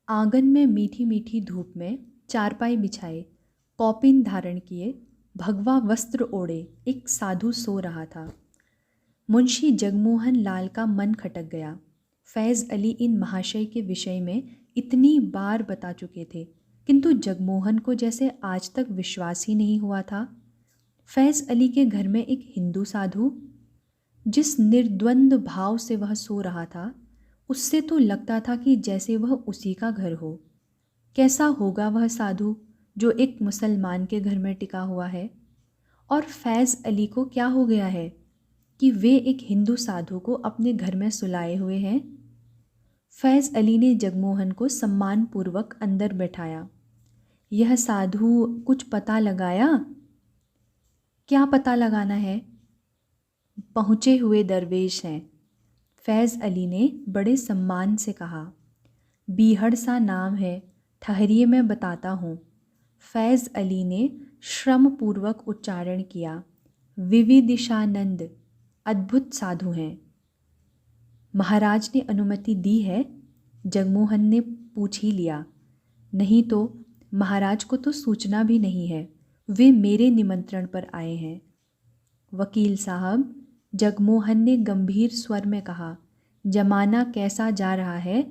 आंगन में मीठी मीठी धूप में चारपाई बिछाए, कौपिन धारण किए, भगवा वस्त्र ओढ़े एक साधु सो रहा था। मुंशी जगमोहन लाल का मन खटक गया। फैज़ अली इन महाशय के विषय में इतनी बार बता चुके थे, किंतु जगमोहन को जैसे आज तक विश्वास ही नहीं हुआ था। फैज़ अली के घर में एक हिंदू साधु, जिस निर्द्वंद्व भाव से वह सो रहा था, उससे तो लगता था कि जैसे वह उसी का घर हो। कैसा होगा वह साधु जो एक मुसलमान के घर में टिका हुआ है? और फैज़ अली को क्या हो गया है कि वे एक हिंदू साधु को अपने घर में सुलाए हुए हैं? फैज़ अली ने जगमोहन को सम्मानपूर्वक अंदर बैठाया। यह साधु कुछ पता लगाया? क्या पता लगाना है? पहुँचे हुए दरवेश हैं, फैज़ अली ने बड़े सम्मान से कहा। बीहड़ सा नाम है, ठहरिए मैं बताता हूँ। फैज़ अली ने श्रमपूर्वक उच्चारण किया। विविदिशानंद अद्भुत साधु हैं। महाराज ने अनुमति दी है? जगमोहन ने पूछ ही लिया। नहीं तो महाराज को तो सूचना भी नहीं है, वे मेरे निमंत्रण पर आए हैं। वकील साहब, जगमोहन ने गंभीर स्वर में कहा, जमाना कैसा जा रहा है,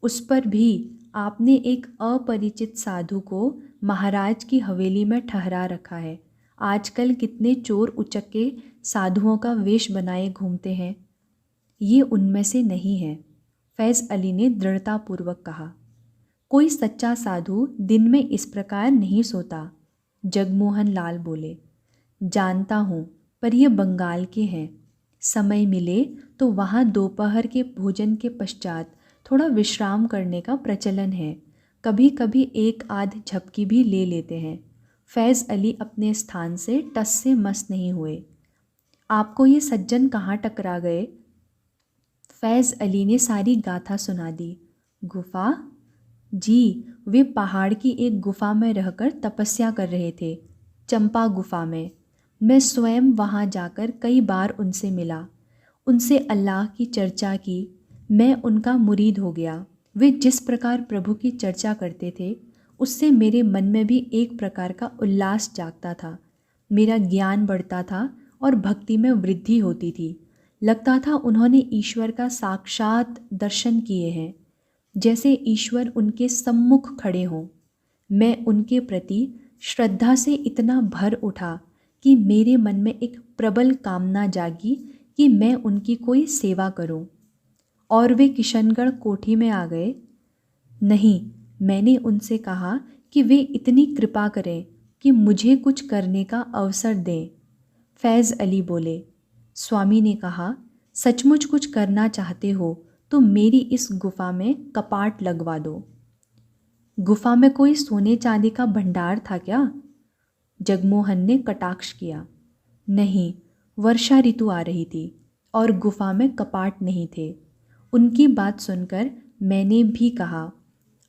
उस पर भी आपने एक अपरिचित साधु को महाराज की हवेली में ठहरा रखा है। आजकल कितने चोर उचक्के साधुओं का वेश बनाए घूमते हैं। ये उनमें से नहीं है, फैज़ अली ने दृढ़तापूर्वक कहा। कोई सच्चा साधु दिन में इस प्रकार नहीं सोता, जगमोहन लाल बोले। जानता हूँ, पर ये बंगाल के हैं। समय मिले तो वहाँ दोपहर के भोजन के पश्चात थोड़ा विश्राम करने का प्रचलन है। कभी कभी एक आध झपकी भी ले लेते हैं। फैज़ अली अपने स्थान से टस से मस नहीं हुए। आपको ये सज्जन कहाँ टकरा गए? फैज़ अली ने सारी गाथा सुना दी। गुफा? जी, वे पहाड़ की एक गुफा में रहकर तपस्या कर रहे थे, चंपा गुफा में। मैं स्वयं वहाँ जाकर कई बार उनसे मिला, उनसे अल्लाह की चर्चा की। मैं उनका मुरीद हो गया। वे जिस प्रकार प्रभु की चर्चा करते थे, उससे मेरे मन में भी एक प्रकार का उल्लास जागता था। मेरा ज्ञान बढ़ता था और भक्ति में वृद्धि होती थी। लगता था उन्होंने ईश्वर का साक्षात दर्शन किए हैं, जैसे ईश्वर उनके सम्मुख खड़े हों। मैं उनके प्रति श्रद्धा से इतना भर उठा कि मेरे मन में एक प्रबल कामना जागी कि मैं उनकी कोई सेवा करूं। और वे किशनगढ़ कोठी में आ गए। नहीं, मैंने उनसे कहा कि वे इतनी कृपा करें कि मुझे कुछ करने का अवसर दें। फैज़ अली बोले। स्वामी ने कहा, सचमुच कुछ करना चाहते हो तो मेरी इस गुफा में कपाट लगवा दो। गुफा में कोई सोने चांदी का भंडार था क्या? जगमोहन ने कटाक्ष किया। नहीं, वर्षा ऋतु आ रही थी और गुफा में कपाट नहीं थे। उनकी बात सुनकर मैंने भी कहा,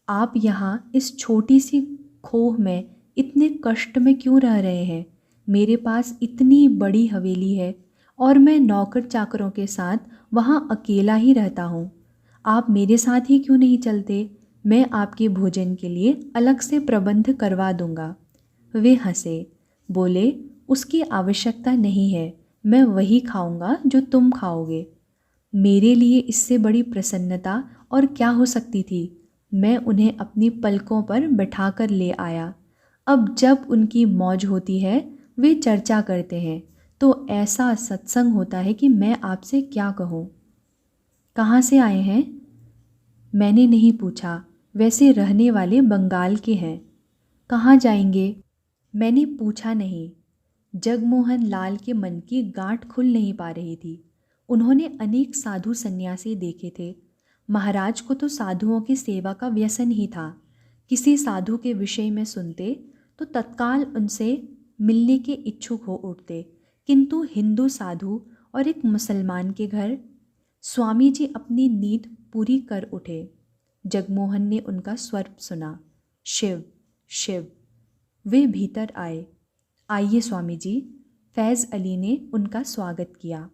आप यहाँ इस छोटी सी खोह में इतने कष्ट में क्यों रह रहे हैं? मेरे पास इतनी बड़ी हवेली है और मैं नौकर चाकरों के साथ वहाँ अकेला ही रहता हूँ। आप मेरे साथ ही क्यों नहीं चलते? मैं आपके भोजन के लिए अलग से प्रबंध करवा दूँगा। वे हंसे, बोले, उसकी आवश्यकता नहीं है, मैं वही खाऊंगा जो तुम खाओगे। मेरे लिए इससे बड़ी प्रसन्नता और क्या हो सकती थी। मैं उन्हें अपनी पलकों पर बैठाकर ले आया। अब जब उनकी मौज होती है, वे चर्चा करते हैं, तो ऐसा सत्संग होता है कि मैं आपसे क्या कहूँ। कहाँ से आए हैं? मैंने नहीं पूछा, वैसे रहने वाले बंगाल के हैं। कहाँ जाएंगे? मैंने पूछा नहीं। जगमोहन लाल के मन की गांठ खुल नहीं पा रही थी। उन्होंने अनेक साधु सन्यासी देखे थे। महाराज को तो साधुओं की सेवा का व्यसन ही था। किसी साधु के विषय में सुनते तो तत्काल उनसे मिलने के इच्छुक हो उठते, किंतु हिंदू साधु और एक मुसलमान के घर? स्वामी जी अपनी नींद पूरी कर उठे। जगमोहन ने उनका स्वर सुना, शिव शिव। वे भीतर आए। आइए स्वामी जी, फैज़ अली ने उनका स्वागत किया।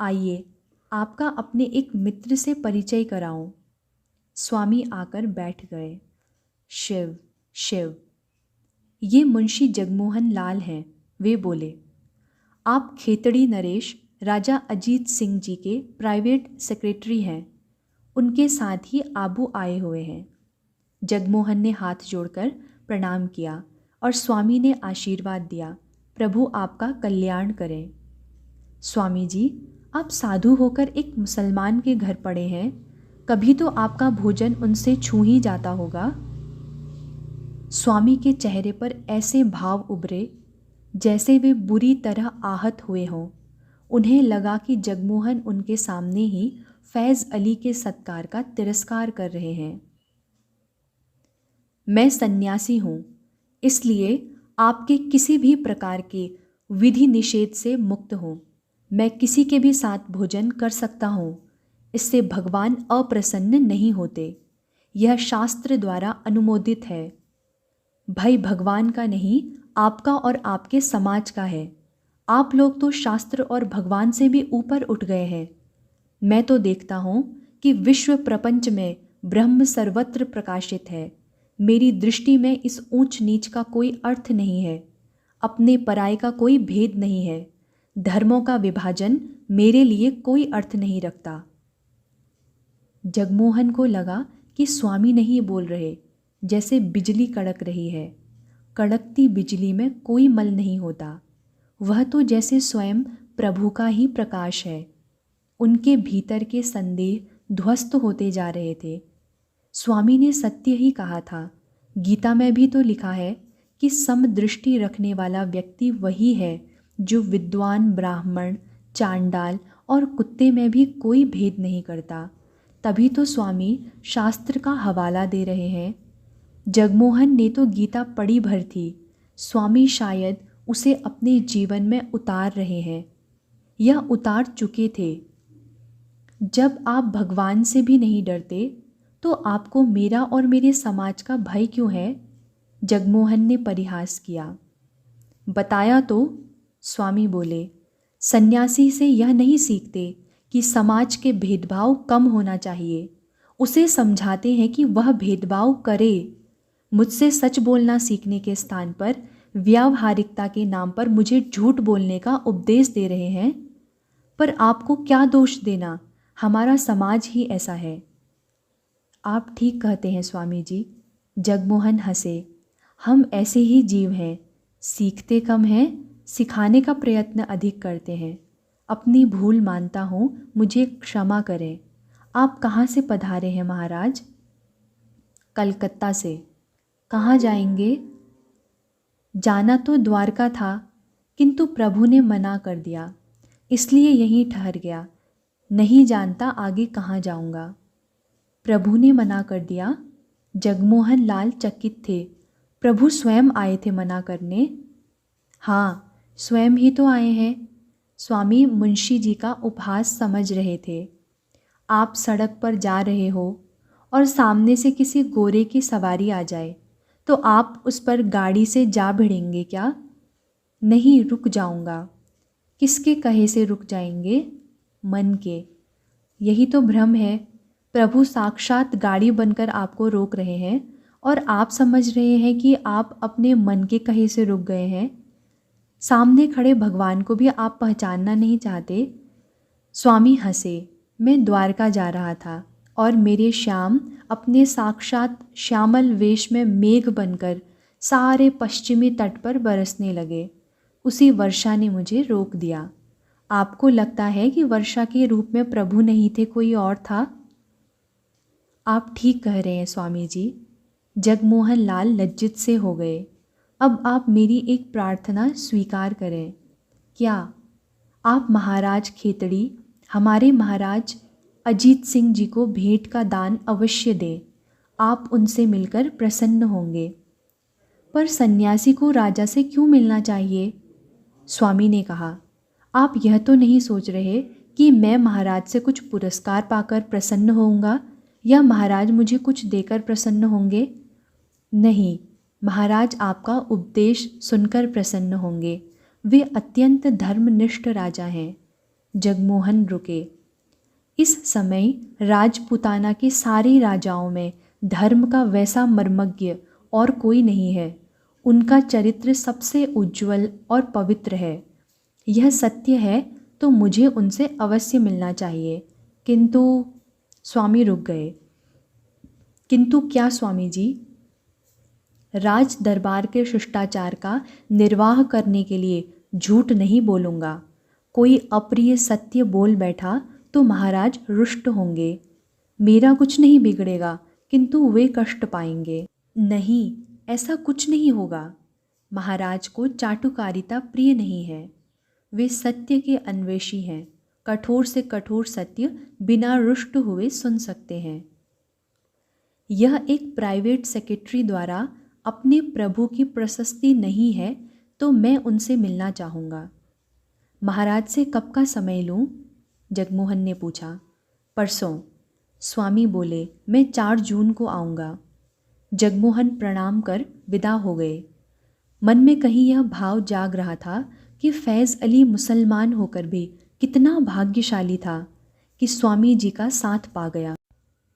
आइए, आपका अपने एक मित्र से परिचय कराऊं। स्वामी आकर बैठ गए। शिव शिव। ये मुंशी जगमोहन लाल हैं, वे बोले। आप खेतड़ी नरेश राजा अजीत सिंह जी के प्राइवेट सेक्रेटरी हैं। उनके साथ ही आबू आए हुए हैं। जगमोहन ने हाथ जोड़कर प्रणाम किया और स्वामी ने आशीर्वाद दिया, प्रभु आपका कल्याण करें। स्वामी जी, आप साधु होकर एक मुसलमान के घर पड़े हैं, कभी तो आपका भोजन उनसे छू ही जाता होगा। स्वामी के चेहरे पर ऐसे भाव उभरे जैसे वे बुरी तरह आहत हुए हों। उन्हें लगा कि जगमोहन उनके सामने ही फैज़ अली के सत्कार का तिरस्कार कर रहे हैं। मैं सन्यासी हूँ, इसलिए आपके किसी भी प्रकार के विधि निषेध से मुक्त हूँ। मैं किसी के भी साथ भोजन कर सकता हूँ, इससे भगवान अप्रसन्न नहीं होते। यह शास्त्र द्वारा अनुमोदित है। भय भगवान का नहीं, आपका और आपके समाज का है। आप लोग तो शास्त्र और भगवान से भी ऊपर उठ गए हैं। मैं तो देखता हूँ कि विश्व प्रपंच में ब्रह्म सर्वत्र प्रकाशित है। मेरी दृष्टि में इस ऊंच नीच का कोई अर्थ नहीं है। अपने पराये का कोई भेद नहीं है। धर्मों का विभाजन मेरे लिए कोई अर्थ नहीं रखता। जगमोहन को लगा कि स्वामी नहीं बोल रहे, जैसे बिजली कड़क रही है। कड़कती बिजली में कोई मल नहीं होता। वह तो जैसे स्वयं प्रभु का ही प्रकाश है। उनके भीतर के संदेह ध्वस्त होते जा रहे थे। स्वामी ने सत्य ही कहा था। गीता में भी तो लिखा है कि समदृष्टि रखने वाला व्यक्ति वही है जो विद्वान, ब्राह्मण, चांडाल और कुत्ते में भी कोई भेद नहीं करता। तभी तो स्वामी शास्त्र का हवाला दे रहे हैं। जगमोहन ने तो गीता पढ़ी भर थी। स्वामी शायद उसे अपने जीवन में उतार रहे हैं या उतार चुके थे। जब आप भगवान से भी नहीं डरते तो आपको मेरा और मेरे समाज का भय क्यों है? जगमोहन ने परिहास किया। बताया तो, स्वामी बोले। सन्यासी से यह नहीं सीखते कि समाज के भेदभाव कम होना चाहिए। उसे समझाते हैं कि वह भेदभाव करे। मुझसे सच बोलना सीखने के स्थान पर व्यावहारिकता के नाम पर मुझे झूठ बोलने का उपदेश दे रहे हैं। पर आपको क्या दोष देना, हमारा समाज ही ऐसा है। आप ठीक कहते हैं स्वामी जी। जगमोहन हंसे। हम ऐसे ही जीव हैं, सीखते कम हैं, सिखाने का प्रयत्न अधिक करते हैं। अपनी भूल मानता हूँ, मुझे क्षमा करें। आप कहाँ से पधारे हैं महाराज? कलकत्ता से। कहाँ जाएंगे? जाना तो द्वारका था, किंतु प्रभु ने मना कर दिया, इसलिए यहीं ठहर गया। नहीं जानता आगे कहाँ जाऊंगा। प्रभु ने मना कर दिया? जगमोहन लाल चकित थे। प्रभु स्वयं आए थे मना करने? हाँ, स्वयं ही तो आए हैं। स्वामी मुंशी जी का उपहास समझ रहे थे। आप सड़क पर जा रहे हो और सामने से किसी गोरे की सवारी आ जाए तो आप उस पर गाड़ी से जा भिड़ेंगे क्या? नहीं, रुक जाऊंगा। किसके कहे से रुक जाएंगे? मन के। यही तो भ्रम है। प्रभु साक्षात गाड़ी बनकर आपको रोक रहे हैं और आप समझ रहे हैं कि आप अपने मन के कहे से रुक गए हैं। सामने खड़े भगवान को भी आप पहचानना नहीं चाहते। स्वामी हंसे। मैं द्वारका जा रहा था और मेरे श्याम अपने साक्षात श्यामल वेश में मेघ बनकर सारे पश्चिमी तट पर बरसने लगे। उसी वर्षा ने मुझे रोक दिया। आपको लगता है कि वर्षा के रूप में प्रभु नहीं थे, कोई और था? आप ठीक कह रहे हैं स्वामी जी। जगमोहन लाल लज्जित से हो गए। अब आप मेरी एक प्रार्थना स्वीकार करें। क्या? आप महाराज खेतड़ी, हमारे महाराज अजीत सिंह जी को भेंट का दान अवश्य दें। आप उनसे मिलकर प्रसन्न होंगे। पर सन्यासी को राजा से क्यों मिलना चाहिए? स्वामी ने कहा। आप यह तो नहीं सोच रहे कि मैं महाराज से कुछ पुरस्कार पाकर प्रसन्न होऊंगा या महाराज मुझे कुछ देकर प्रसन्न होंगे? नहीं, महाराज आपका उपदेश सुनकर प्रसन्न होंगे। वे अत्यंत धर्मनिष्ठ राजा हैं। जगमोहन रुके। इस समय राजपूताना के सारे राजाओं में धर्म का वैसा मर्मज्ञ और कोई नहीं है। उनका चरित्र सबसे उज्ज्वल और पवित्र है। यह सत्य है तो मुझे उनसे अवश्य मिलना चाहिए। किंतु स्वामी रुक गए। किंतु क्या स्वामी जी? राज दरबार के शिष्टाचार का निर्वाह करने के लिए झूठ नहीं बोलूँगा। कोई अप्रिय सत्य बोल बैठा तो महाराज रुष्ट होंगे। मेरा कुछ नहीं बिगड़ेगा, किंतु वे कष्ट पाएंगे। नहीं, ऐसा कुछ नहीं होगा। महाराज को चाटुकारिता प्रिय नहीं है। वे सत्य के अन्वेषी हैं। कठोर से कठोर सत्य बिना रुष्ट हुए सुन सकते हैं। यह एक प्राइवेट सेक्रेटरी द्वारा अपने प्रभु की प्रशस्ति नहीं है तो मैं उनसे मिलना चाहूँगा। महाराज से कब का समय लूँ? जगमोहन ने पूछा। परसों। स्वामी बोले, मैं 4 जून को आऊँगा। जगमोहन प्रणाम कर विदा हो गए। मन में कहीं यह भाव जाग रहा था कि फैज़ अली मुसलमान होकर भी कितना भाग्यशाली था कि स्वामी जी का साथ पा गया,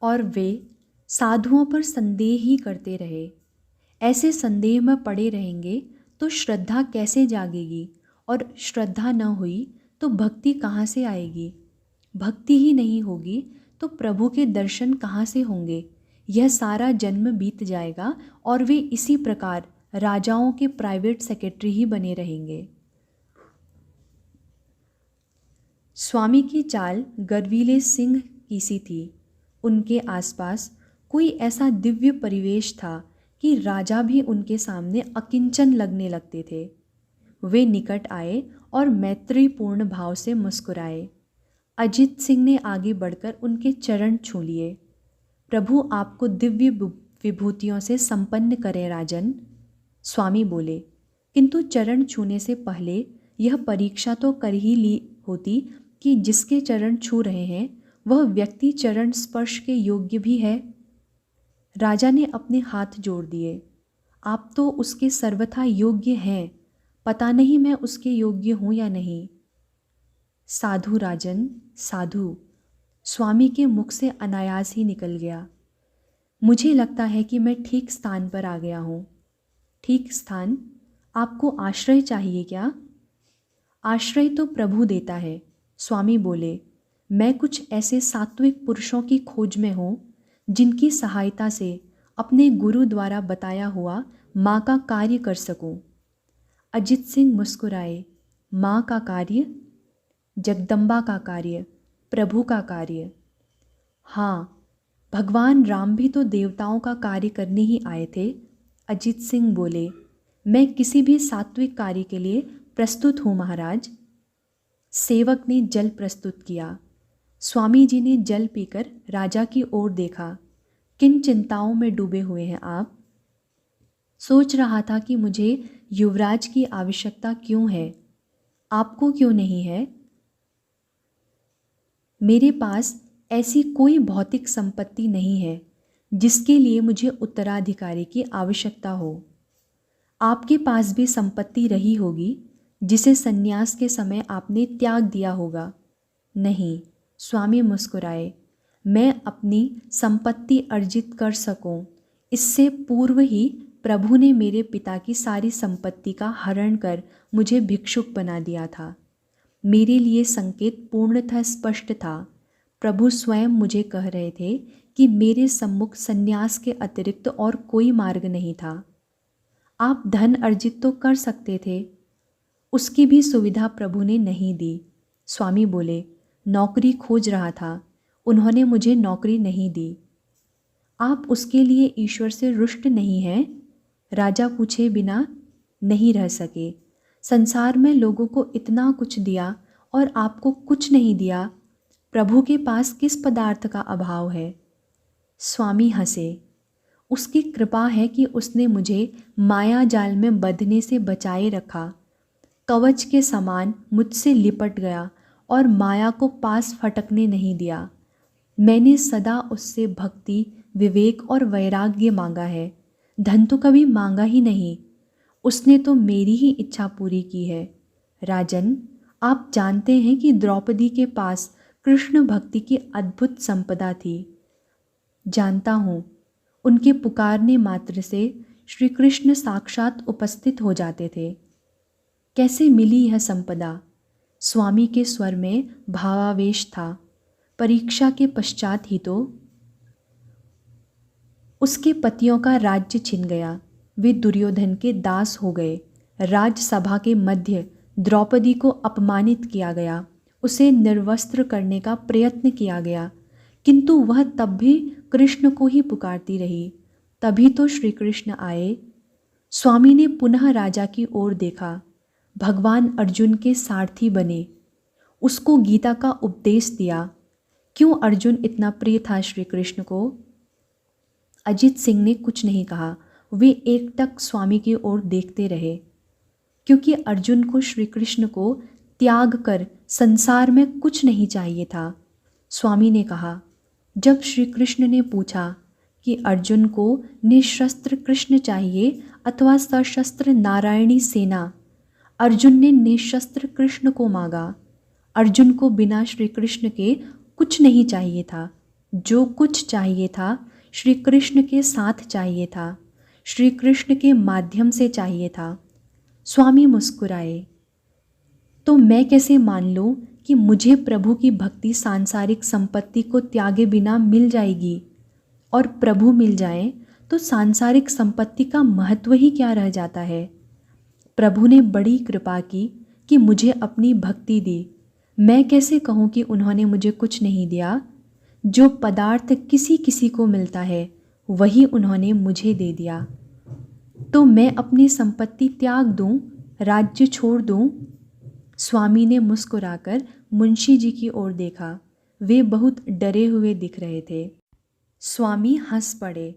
और वे साधुओं पर संदेह ही करते रहे। ऐसे संदेह में पड़े रहेंगे तो श्रद्धा कैसे जागेगी, और श्रद्धा न हुई तो भक्ति कहाँ से आएगी? भक्ति ही नहीं होगी तो प्रभु के दर्शन कहाँ से होंगे? यह सारा जन्म बीत जाएगा और वे इसी प्रकार राजाओं के प्राइवेट सेक्रेटरी ही बने रहेंगे। स्वामी की चाल गर्वीले सिंह की सी थी। उनके आसपास कोई ऐसा दिव्य परिवेश था कि राजा भी उनके सामने अकिंचन लगने लगते थे। वे निकट आए और मैत्रीपूर्ण भाव से मुस्कुराए। अजित सिंह ने आगे बढ़कर उनके चरण छू लिए। प्रभु आपको दिव्य विभूतियों से संपन्न करें राजन, स्वामी बोले। किंतु चरण छूने से पहले यह परीक्षा तो कर ही ली होती कि जिसके चरण छू रहे हैं वह व्यक्ति चरण स्पर्श के योग्य भी है। राजा ने अपने हाथ जोड़ दिए। आप तो उसके सर्वथा योग्य हैं, पता नहीं मैं उसके योग्य हूँ या नहीं। साधु राजन, साधु, स्वामी के मुख से अनायास ही निकल गया। मुझे लगता है कि मैं ठीक स्थान पर आ गया हूँ। ठीक स्थान? आपको आश्रय चाहिए क्या? आश्रय तो प्रभु देता है, स्वामी बोले। मैं कुछ ऐसे सात्विक पुरुषों की खोज में हूँ जिनकी सहायता से अपने गुरु द्वारा बताया हुआ माँ का कार्य कर सकूँ। अजित सिंह मुस्कुराए। माँ का कार्य? जगदम्बा का कार्य, प्रभु का कार्य। हाँ, भगवान राम भी तो देवताओं का कार्य करने ही आए थे। अजित सिंह बोले। मैं किसी भी सात्विक कार्य के लिए प्रस्तुत हूँ महाराज। सेवक ने जल प्रस्तुत किया। स्वामी जी ने जल पीकर राजा की ओर देखा। किन चिंताओं में डूबे हुए हैं आप? सोच रहा था कि मुझे युवराज की आवश्यकता क्यों है, आपको क्यों नहीं है? मेरे पास ऐसी कोई भौतिक संपत्ति नहीं है जिसके लिए मुझे उत्तराधिकारी की आवश्यकता हो। आपके पास भी संपत्ति रही होगी जिसे सन्यास के समय आपने त्याग दिया होगा। नहीं, स्वामी मुस्कुराए। मैं अपनी संपत्ति अर्जित कर सकूं, इससे पूर्व ही प्रभु ने मेरे पिता की सारी संपत्ति का हरण कर मुझे भिक्षुक बना दिया था। मेरे लिए संकेत पूर्णतः स्पष्ट था। प्रभु स्वयं मुझे कह रहे थे कि मेरे सम्मुख सन्यास के अतिरिक्त और कोई मार्ग नहीं था। आप धन अर्जित तो कर सकते थे, उसकी भी सुविधा प्रभु ने नहीं दी। स्वामी बोले। नौकरी खोज रहा था, उन्होंने मुझे नौकरी नहीं दी। आप उसके लिए ईश्वर से रुष्ट नहीं हैं? राजा पूछे बिना नहीं रह सके। संसार में लोगों को इतना कुछ दिया और आपको कुछ नहीं दिया, प्रभु के पास किस पदार्थ का अभाव है? स्वामी हंसे। उसकी कृपा है कि उसने मुझे माया जाल में बंधने से बचाए रखा। कवच के समान मुझसे लिपट गया और माया को पास फटकने नहीं दिया। मैंने सदा उससे भक्ति, विवेक और वैराग्य मांगा है, धन तो कभी मांगा ही नहीं। उसने तो मेरी ही इच्छा पूरी की है। राजन, आप जानते हैं कि द्रौपदी के पास कृष्ण भक्ति की अद्भुत संपदा थी। जानता हूँ, उनके पुकारने मात्र से श्री कृष्ण साक्षात उपस्थित हो जाते थे। कैसे मिली यह संपदा? स्वामी के स्वर में भावावेश था। परीक्षा के पश्चात ही तो उसके पतियों का राज्य छिन गया। वे दुर्योधन के दास हो गए। राजसभा के मध्य द्रौपदी को अपमानित किया गया। उसे निर्वस्त्र करने का प्रयत्न किया गया, किंतु वह तब भी कृष्ण को ही पुकारती रही। तभी तो श्री कृष्ण आए। स्वामी ने पुनः राजा की ओर देखा। भगवान अर्जुन के सारथी बने, उसको गीता का उपदेश दिया। क्यों अर्जुन इतना प्रिय था श्री कृष्ण को? अजित सिंह ने कुछ नहीं कहा। वे एकटक स्वामी की ओर देखते रहे, क्योंकि अर्जुन को श्री कृष्ण को त्याग कर संसार में कुछ नहीं चाहिए था। स्वामी ने कहा, जब श्री कृष्ण ने पूछा कि अर्जुन को निशस्त्र कृष्ण चाहिए अथवा सशस्त्र नारायणी सेना, अर्जुन ने निशस्त्र कृष्ण को मांगा। अर्जुन को बिना श्री कृष्ण के कुछ नहीं चाहिए था। जो कुछ चाहिए था श्री कृष्ण के साथ चाहिए था, श्री कृष्ण के माध्यम से चाहिए था। स्वामी मुस्कुराए। तो मैं कैसे मान लूं कि मुझे प्रभु की भक्ति सांसारिक संपत्ति को त्यागे बिना मिल जाएगी, और प्रभु मिल जाए तो सांसारिक संपत्ति का महत्व ही क्या रह जाता है। प्रभु ने बड़ी कृपा की कि मुझे अपनी भक्ति दी। मैं कैसे कहूँ कि उन्होंने मुझे कुछ नहीं दिया? जो पदार्थ किसी किसी को मिलता है वही उन्होंने मुझे दे दिया। तो मैं अपनी संपत्ति त्याग दूं, राज्य छोड़ दूं? स्वामी ने मुस्कुराकर मुंशी जी की ओर देखा। वे बहुत डरे हुए दिख रहे थे। स्वामी हंस पड़े।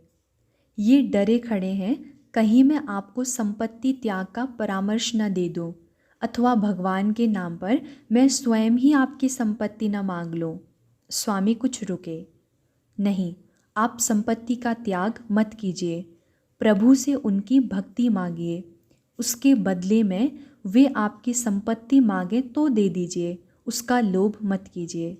ये डरे खड़े हैं, कहीं मैं आपको संपत्ति त्याग का परामर्श न दे दूं, अथवा भगवान के नाम पर मैं स्वयं ही आपकी संपत्ति न मांग लूं। स्वामी कुछ रुके। नहीं, आप संपत्ति का त्याग मत कीजिए। प्रभु से उनकी भक्ति मांगिए। उसके बदले में वे आपकी संपत्ति मांगे तो दे दीजिए, उसका लोभ मत कीजिए।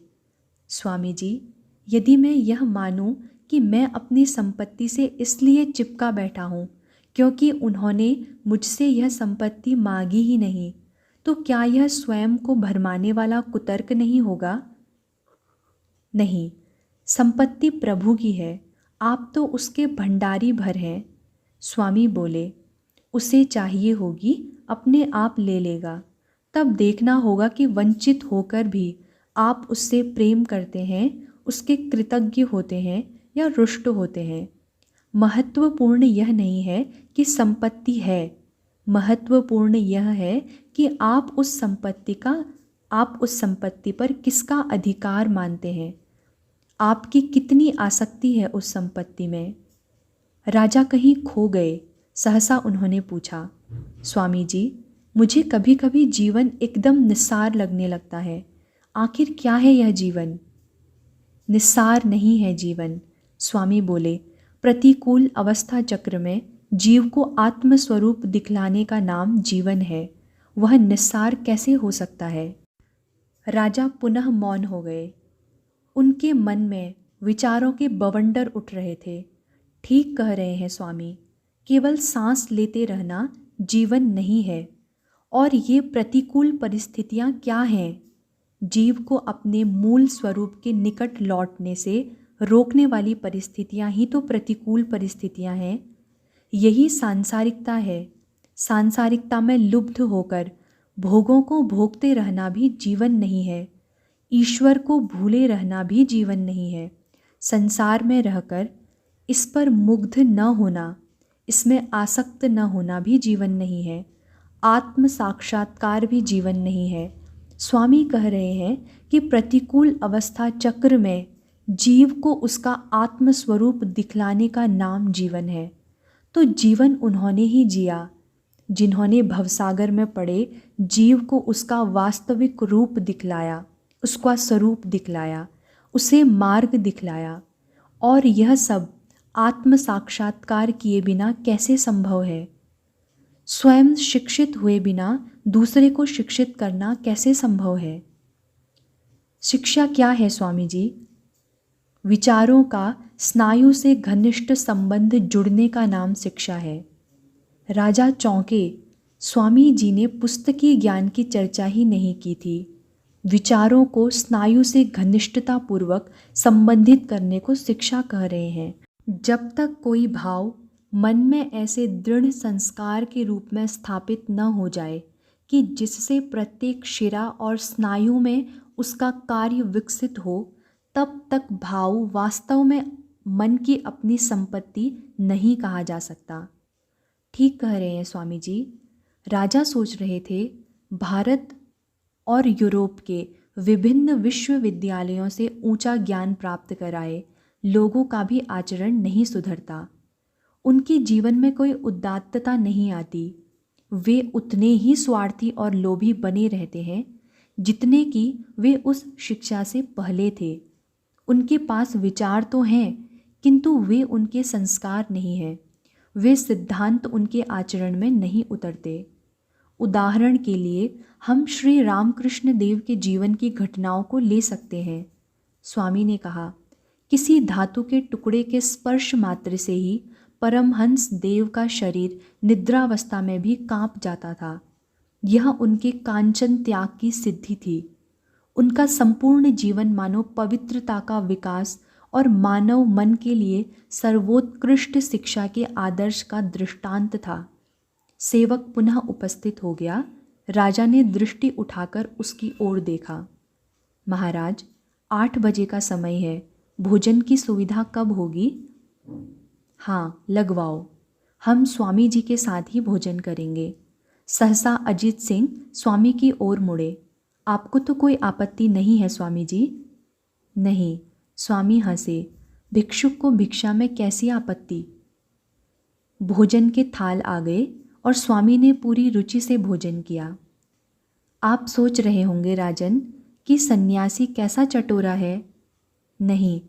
स्वामी जी, यदि मैं यह मानूं कि मैं अपनी संपत्ति से इसलिए चिपका बैठा हूँ क्योंकि उन्होंने मुझसे यह संपत्ति मांगी ही नहीं, तो क्या यह स्वयं को भरमाने वाला कुतर्क नहीं होगा? नहीं, संपत्ति प्रभु की है, आप तो उसके भंडारी भर हैं। स्वामी बोले, उसे चाहिए होगी, अपने आप ले लेगा। तब देखना होगा कि वंचित होकर भी आप उससे प्रेम करते हैं, उसके कृतज्ञ होते हैं या रुष्ट होते हैं। महत्वपूर्ण यह नहीं है कि संपत्ति है, महत्वपूर्ण यह है कि आप उस संपत्ति पर किसका अधिकार मानते हैं, आपकी कितनी आसक्ति है उस संपत्ति में। राजा कहीं खो गए। सहसा उन्होंने पूछा, स्वामी जी, मुझे कभी कभी जीवन एकदम निस्सार लगने लगता है। आखिर क्या है यह जीवन? निस्सार नहीं है जीवन, स्वामी बोले। प्रतिकूल अवस्था चक्र में जीव को आत्मस्वरूप दिखलाने का नाम जीवन है। वह निस्सार कैसे हो सकता है? राजा पुनः मौन हो गए। उनके मन में विचारों के बवंडर उठ रहे थे। ठीक कह रहे हैं स्वामी, केवल सांस लेते रहना जीवन नहीं है। और ये प्रतिकूल परिस्थितियाँ क्या हैं? जीव को अपने मूल स्वरूप के निकट लौटने से रोकने वाली परिस्थितियाँ ही तो प्रतिकूल परिस्थितियाँ हैं। यही सांसारिकता है। सांसारिकता में लुब्ध होकर भोगों को भोगते रहना भी जीवन नहीं है। ईश्वर को भूले रहना भी जीवन नहीं है। संसार में रहकर इस पर मुग्ध न होना, इसमें आसक्त न होना भी जीवन नहीं है। आत्म साक्षात्कार भी जीवन नहीं है। स्वामी कह रहे हैं कि प्रतिकूल अवस्था चक्र में जीव को उसका आत्मस्वरूप दिखलाने का नाम जीवन है। तो जीवन उन्होंने ही जिया जिन्होंने भवसागर में पड़े जीव को उसका वास्तविक रूप दिखलाया, उसका स्वरूप दिखलाया, उसे मार्ग दिखलाया। और यह सब आत्म साक्षात्कार किए बिना कैसे संभव है? स्वयं शिक्षित हुए बिना दूसरे को शिक्षित करना कैसे संभव है? शिक्षा क्या है स्वामी जी? विचारों का स्नायु से घनिष्ठ संबंध जुड़ने का नाम शिक्षा है। राजा चौंके। स्वामी जी ने पुस्तकीय ज्ञान की चर्चा ही नहीं की थी, विचारों को स्नायु से घनिष्ठतापूर्वक संबंधित करने को शिक्षा कह रहे हैं। जब तक कोई भाव मन में ऐसे दृढ़ संस्कार के रूप में स्थापित न हो जाए कि जिससे प्रत्येक शिरा और स्नायु में उसका कार्य विकसित हो, तब तक भाव वास्तव में मन की अपनी संपत्ति नहीं कहा जा सकता। ठीक कह रहे हैं स्वामी जी। राजा सोच रहे थे, भारत और यूरोप के विभिन्न विश्वविद्यालयों से ऊंचा ज्ञान प्राप्त कराए लोगों का भी आचरण नहीं सुधरता, उनके जीवन में कोई उदात्तता नहीं आती। वे उतने ही स्वार्थी और लोभी बने रहते हैं जितने कि वे उस शिक्षा से पहले थे। उनके पास विचार तो हैं, किंतु वे उनके संस्कार नहीं हैं। वे सिद्धांत उनके आचरण में नहीं उतरते। उदाहरण के लिए हम श्री रामकृष्ण देव के जीवन की घटनाओं को ले सकते हैं। स्वामी ने कहा, किसी धातु के टुकड़े के स्पर्श मात्र से ही परमहंस देव का शरीर निद्रावस्था में भी कांप जाता था। यह उनके कांचन त्याग की सिद्धि थी। उनका संपूर्ण जीवन मानो पवित्रता का विकास और मानव मन के लिए सर्वोत्कृष्ट शिक्षा के आदर्श का दृष्टांत था। सेवक पुनः उपस्थित हो गया। राजा ने दृष्टि उठाकर उसकी ओर देखा। महाराज, 8 बजे का समय है, भोजन की सुविधा कब होगी? हाँ, लगवाओ, हम स्वामी जी के साथ ही भोजन करेंगे। सहसा अजीत सिंह स्वामी की ओर मुड़े। आपको तो कोई आपत्ति नहीं है स्वामी जी? नहीं, स्वामी हंसे। भिक्षुक को भिक्षा में कैसी आपत्ति? भोजन के थाल आ गए और स्वामी ने पूरी रुचि से भोजन किया। आप सोच रहे होंगे राजन कि सन्यासी कैसा चटोरा है। नहीं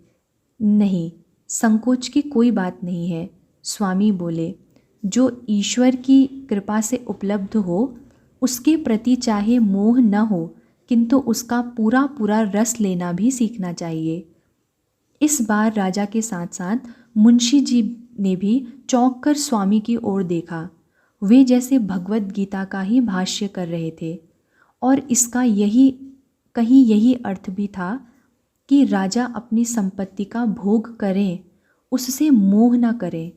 नहीं, संकोच की कोई बात नहीं है, स्वामी बोले। जो ईश्वर की कृपा से उपलब्ध हो उसके प्रति चाहे मोह न हो, किंतु उसका पूरा पूरा रस लेना भी सीखना चाहिए। इस बार राजा के साथ साथ मुंशी जी ने भी चौंक कर स्वामी की ओर देखा। वे जैसे भगवत गीता का ही भाष्य कर रहे थे और इसका यही अर्थ भी था कि राजा अपनी संपत्ति का भोग करें, उससे मोह न करें,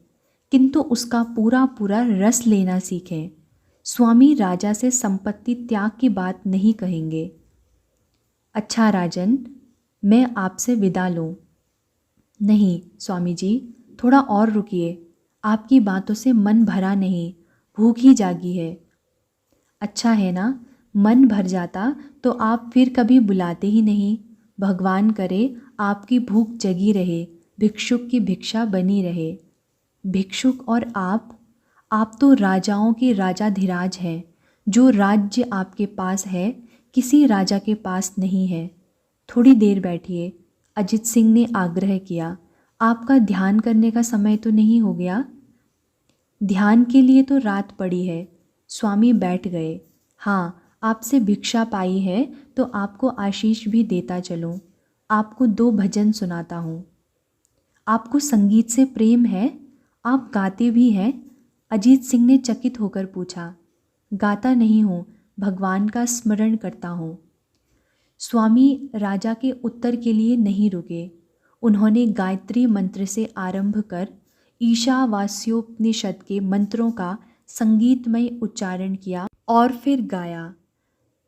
किंतु उसका पूरा पूरा रस लेना सीखें। स्वामी राजा से संपत्ति त्याग की बात नहीं कहेंगे। अच्छा राजन, मैं आपसे विदा लूँ? नहीं स्वामी जी, थोड़ा और रुकिए, आपकी बातों से मन भरा नहीं, भूख ही जागी है। अच्छा है ना, मन भर जाता तो आप फिर कभी बुलाते ही नहीं। भगवान करे आपकी भूख जगी रहे, भिक्षुक की भिक्षा बनी रहे। भिक्षुक और आप तो राजाओं के राजाधिराज हैं। जो राज्य आपके पास है किसी राजा के पास नहीं है। थोड़ी देर बैठिए, अजित सिंह ने आग्रह किया। आपका ध्यान करने का समय तो नहीं हो गया? ध्यान के लिए तो रात पड़ी है। स्वामी बैठ गए। हाँ, आपसे भिक्षा पाई है तो आपको आशीष भी देता चलूँ। आपको 2 भजन सुनाता हूँ। आपको संगीत से प्रेम है? आप गाते भी हैं? अजीत सिंह ने चकित होकर पूछा। गाता नहीं हूँ, भगवान का स्मरण करता हूँ। स्वामी राजा के उत्तर के लिए नहीं रुके। उन्होंने गायत्री मंत्र से आरंभ कर ईशावास्योपनिषद के मंत्रों का संगीतमय उच्चारण किया और फिर गाया।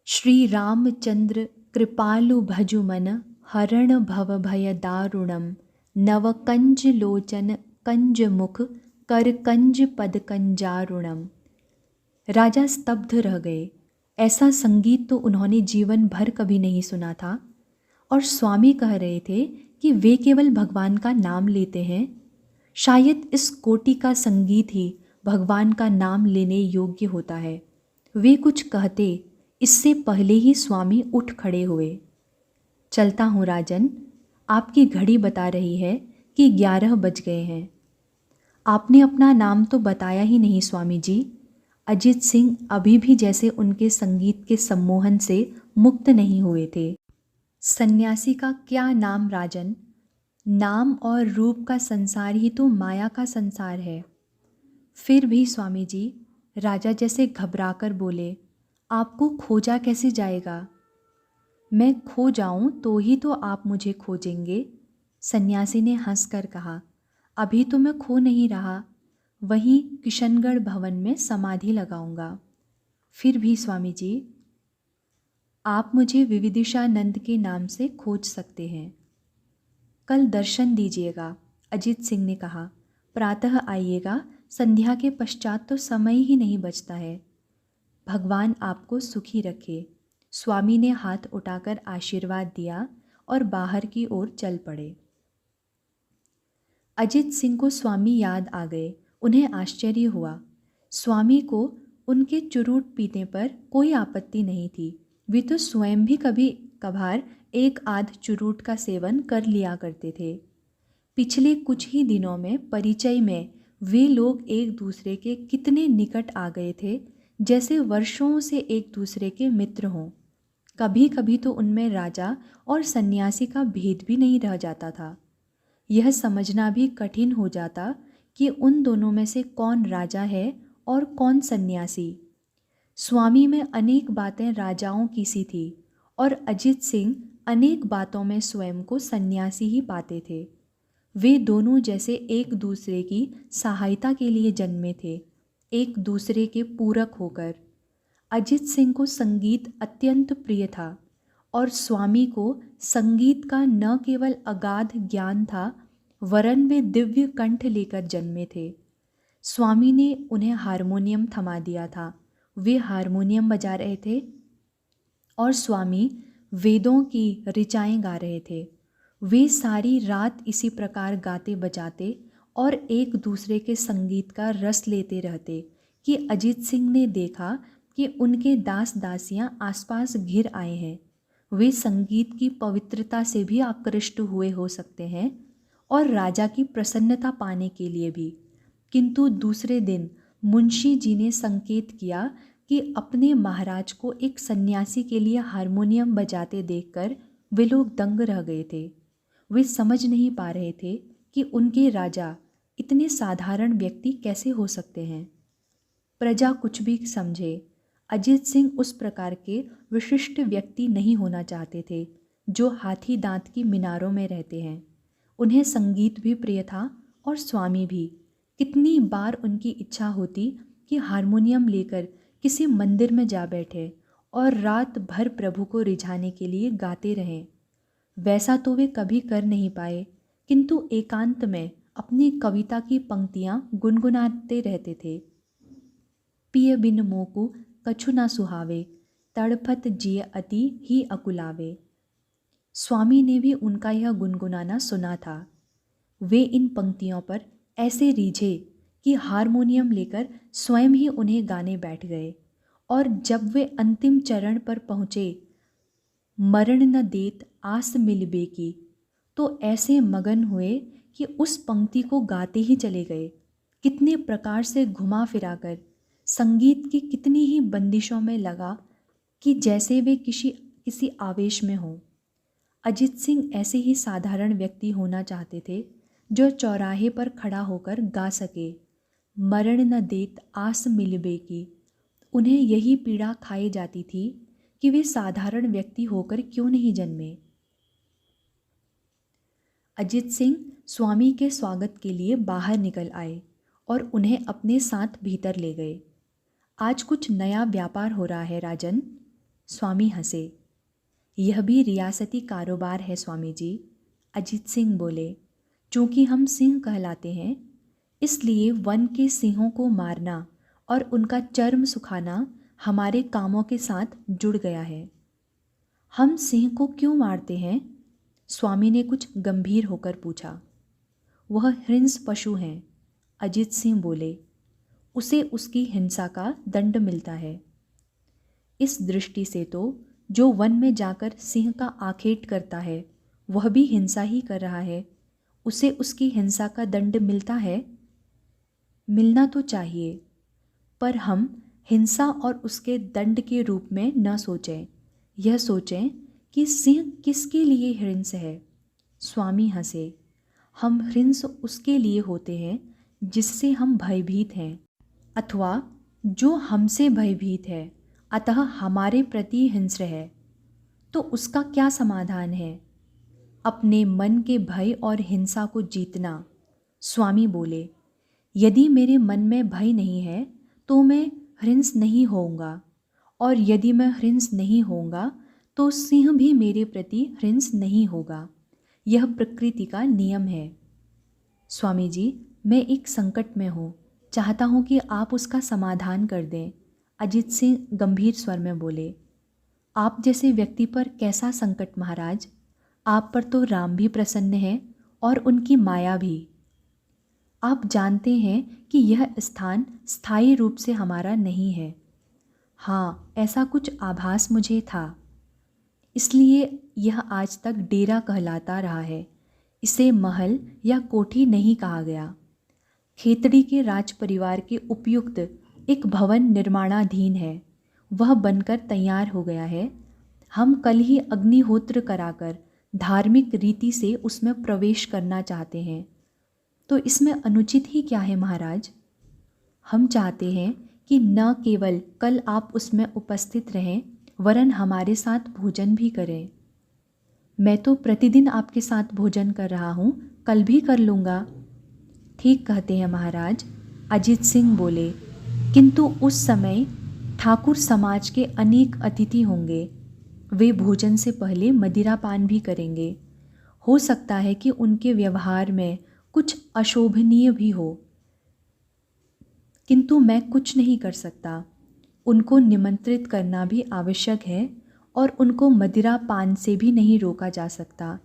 श्री रामचंद्र कृपालु भजुमन हरण भव भय दारुणम नव कंज लोचन कंज मुख कर कंज पद कंजारुणम। राजा स्तब्ध रह गए। ऐसा संगीत तो उन्होंने जीवन भर कभी नहीं सुना था। और स्वामी कह रहे थे कि वे केवल भगवान का नाम लेते हैं। शायद इस कोटि का संगीत ही भगवान का नाम लेने योग्य होता है। वे कुछ कहते इससे पहले ही स्वामी उठ खड़े हुए। चलता हूँ राजन, आपकी घड़ी बता रही है कि 11 बज गए हैं। आपने अपना नाम तो बताया ही नहीं स्वामी जी। अजित सिंह अभी भी जैसे उनके संगीत के सम्मोहन से मुक्त नहीं हुए थे। सन्यासी का क्या नाम राजन, नाम और रूप का संसार ही तो माया का संसार है। फिर भी स्वामी जी, राजा जैसे घबराकर बोले, आपको खोजा कैसे जाएगा? मैं खो जाऊं तो ही तो आप मुझे खोजेंगे। सन्यासी ने हंसकर कहा, अभी तो मैं खो नहीं रहा, वहीं किशनगढ़ भवन में समाधि लगाऊंगा। फिर भी स्वामी जी, आप मुझे विविदिशानंद के नाम से खोज सकते हैं। कल दर्शन दीजिएगा, अजित सिंह ने कहा। प्रातः आइएगा, संध्या के पश्चात तो समय ही नहीं बचता है। भगवान आपको सुखी रखे। स्वामी ने हाथ उठाकर आशीर्वाद दिया और बाहर की ओर चल पड़े। अजित सिंह को स्वामी याद आ गए। उन्हें आश्चर्य हुआ। स्वामी को उनके चुरूट पीने पर कोई आपत्ति नहीं थी। वे तो स्वयं भी कभी कभार एक आध चुरूट का सेवन कर लिया करते थे। पिछले कुछ ही दिनों में परिचय में वे लोग एक दूसरे के कितने निकट आ गए थे, जैसे वर्षों से एक दूसरे के मित्र हों। कभी कभी तो उनमें राजा और सन्यासी का भेद भी नहीं रह जाता था। यह समझना भी कठिन हो जाता कि उन दोनों में से कौन राजा है और कौन सन्यासी। स्वामी में अनेक बातें राजाओं की सी थी और अजित सिंह अनेक बातों में स्वयं को सन्यासी ही पाते थे। वे दोनों जैसे एक दूसरे की सहायता के लिए जन्मे थे, एक दूसरे के पूरक होकर। अजित सिंह को संगीत अत्यंत प्रिय था और स्वामी को संगीत का न केवल अगाध ज्ञान था, वरन वे दिव्य कंठ लेकर जन्मे थे। स्वामी ने उन्हें हारमोनियम थमा दिया था। वे हारमोनियम बजा रहे थे और स्वामी वेदों की ऋचाएं गा रहे थे। वे सारी रात इसी प्रकार गाते बजाते और एक दूसरे के संगीत का रस लेते रहते कि अजित सिंह ने देखा कि उनके दास दासियां आसपास घिर आए हैं। वे संगीत की पवित्रता से भी आकृष्ट हुए हो सकते हैं और राजा की प्रसन्नता पाने के लिए भी। किंतु दूसरे दिन मुंशी जी ने संकेत किया कि अपने महाराज को एक सन्यासी के लिए हारमोनियम बजाते देखकर वे लोग दंग रह गए थे। वे समझ नहीं पा रहे थे कि उनके राजा इतने साधारण व्यक्ति कैसे हो सकते हैं। प्रजा कुछ भी समझे, अजित सिंह उस प्रकार के विशिष्ट व्यक्ति नहीं होना चाहते थे जो हाथी दांत की मीनारों में रहते हैं। उन्हें संगीत भी प्रिय था और स्वामी भी। कितनी बार उनकी इच्छा होती कि हारमोनियम लेकर किसी मंदिर में जा बैठे और रात भर प्रभु को रिझाने के लिए गाते रहें। वैसा तो वे कभी कर नहीं पाए, किंतु एकांत में अपनी कविता की पंक्तियां गुनगुनाते रहते थे। पिय बिन मोकु कछु ना सुहावे, तड़फत जिय अति ही अकुलावे। स्वामी ने भी उनका यह गुनगुनाना सुना था। वे इन पंक्तियों पर ऐसे रीझे कि हारमोनियम लेकर स्वयं ही उन्हें गाने बैठ गए। और जब वे अंतिम चरण पर पहुँचे, मरण न देत आस मिलबे की, तो ऐसे मगन हुए कि उस पंक्ति को गाते ही चले गए। कितने प्रकार से घुमा फिराकर संगीत की कितनी ही बंदिशों में लगा कि जैसे वे किसी आवेश में हों। अजित सिंह ऐसे ही साधारण व्यक्ति होना चाहते थे जो चौराहे पर खड़ा होकर गा सके, मरण न देत आस मिलबे की। उन्हें यही पीड़ा खाई जाती थी कि वे साधारण व्यक्ति होकर क्यों नहीं जन्मे। अजित सिंह स्वामी के स्वागत के लिए बाहर निकल आए और उन्हें अपने साथ भीतर ले गए। आज कुछ नया व्यापार हो रहा है राजन, स्वामी हंसे। यह भी रियासती कारोबार है स्वामी जी, अजित सिंह बोले। चूँकि हम सिंह कहलाते हैं, इसलिए वन के सिंहों को मारना और उनका चर्म सुखाना हमारे कामों के साथ जुड़ गया है। हम सिंह को क्यों मारते हैं? स्वामी ने कुछ गंभीर होकर पूछा। वह हिंस पशु हैं, अजित सिंह बोले। उसे उसकी हिंसा का दंड मिलता है। इस दृष्टि से तो जो वन में जाकर सिंह का आखेट करता है वह भी हिंसा ही कर रहा है। उसे उसकी हिंसा का दंड मिलता है। मिलना तो चाहिए, पर हम हिंसा और उसके दंड के रूप में न सोचें। यह सोचें कि सिंह किसके लिए हिंस है। स्वामी हंसे। हम हिंस उसके लिए होते हैं जिससे हम भयभीत हैं, अथवा जो हमसे भयभीत है अतः हमारे प्रति हिंस्र है। तो उसका क्या समाधान है? अपने मन के भय और हिंसा को जीतना। स्वामी बोले, यदि मेरे मन में भय नहीं है तो मैं हिंस नहीं होऊंगा, और यदि मैं हिंस नहीं होऊंगा तो सिंह भी मेरे प्रति हिंस नहीं होगा। यह प्रकृति का नियम है। स्वामी जी, मैं एक संकट में हूँ, चाहता हूँ कि आप उसका समाधान कर दें। अजित सिंह गंभीर स्वर में बोले। आप जैसे व्यक्ति पर कैसा संकट महाराज? आप पर तो राम भी प्रसन्न हैं और उनकी माया भी। आप जानते हैं कि यह स्थान स्थायी रूप से हमारा नहीं है। हाँ, ऐसा कुछ आभास मुझे था, इसलिए यह आज तक डेरा कहलाता रहा है। इसे महल या कोठी नहीं कहा गया। खेतड़ी के राज परिवार के उपयुक्त एक भवन निर्माणाधीन है। वह बनकर तैयार हो गया है। हम कल ही अग्निहोत्र कराकर धार्मिक रीति से उसमें प्रवेश करना चाहते हैं। तो इसमें अनुचित ही क्या है महाराज? हम चाहते हैं कि न केवल कल आप उसमें उपस्थित रहें, वरन हमारे साथ भोजन भी करें। मैं तो प्रतिदिन आपके साथ भोजन कर रहा हूँ, कल भी कर लूँगा। ठीक कहते हैं महाराज, अजित सिंह बोले। किंतु उस समय ठाकुर समाज के अनेक अतिथि होंगे। वे भोजन से पहले मदिरापान भी करेंगे। हो सकता है कि उनके व्यवहार में कुछ अशोभनीय भी हो, किंतु मैं कुछ नहीं कर सकता। उनको निमंत्रित करना भी आवश्यक है और उनको मदिरापान से भी नहीं रोका जा सकता।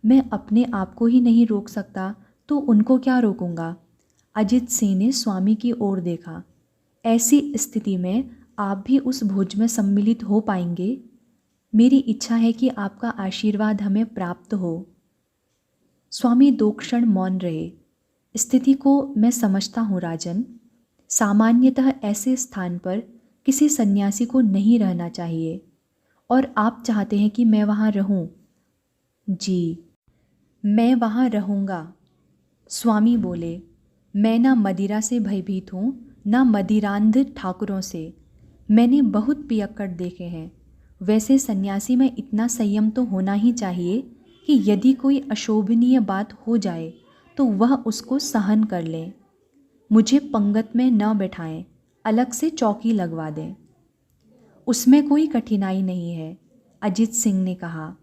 मैं अपने आप को ही नहीं रोक सकता तो उनको क्या रोकूंगा? अजित सिंह ने स्वामी की ओर देखा। ऐसी स्थिति में आप भी उस भोज में सम्मिलित हो पाएंगे? मेरी इच्छा है कि आपका आशीर्वाद हमें प्राप्त हो। स्वामी 2 क्षण मौन रहे। स्थिति को मैं समझता हूँ राजन। सामान्यतः ऐसे स्थान पर किसी सन्यासी को नहीं रहना चाहिए, और आप चाहते हैं कि मैं वहाँ रहूं। जी, मैं वहाँ रहूँगा। स्वामी बोले, मैं ना मदिरा से भयभीत हूँ, ना मदिरांध ठाकुरों से। मैंने बहुत पियक्कड़ देखे हैं। वैसे सन्यासी में इतना संयम तो होना ही चाहिए कि यदि कोई अशोभनीय बात हो जाए तो वह उसको सहन कर ले। मुझे पंगत में न बैठाएं, अलग से चौकी लगवा दें। उसमें कोई कठिनाई नहीं है, अजित सिंह ने कहा।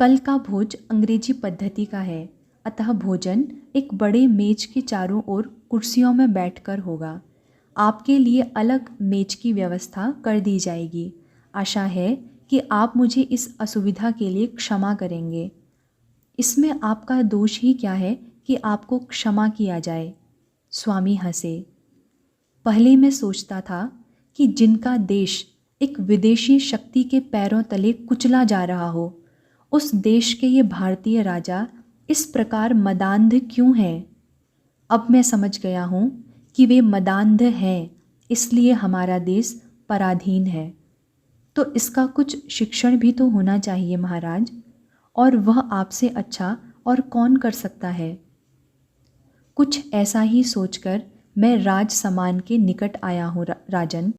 कल का भोज अंग्रेजी पद्धति का है, अतः भोजन एक बड़े मेज के चारों ओर कुर्सियों में बैठकर होगा। आपके लिए अलग मेज की व्यवस्था कर दी जाएगी। आशा है कि आप मुझे इस असुविधा के लिए क्षमा करेंगे। इसमें आपका दोष ही क्या है कि आपको क्षमा किया जाए? स्वामी हंसे। पहले मैं सोचता था कि जिनका देश एक विदेशी शक्ति के पैरों तले कुचला जा रहा हो, उस देश के ये भारतीय राजा इस प्रकार मदान्ध क्यों हैं? अब मैं समझ गया हूँ कि वे मदान्ध हैं, इसलिए हमारा देश पराधीन है। तो इसका कुछ शिक्षण भी तो होना चाहिए महाराज, और वह आपसे अच्छा और कौन कर सकता है? कुछ ऐसा ही सोचकर मैं राज सम्मान के निकट आया हूँ राजन।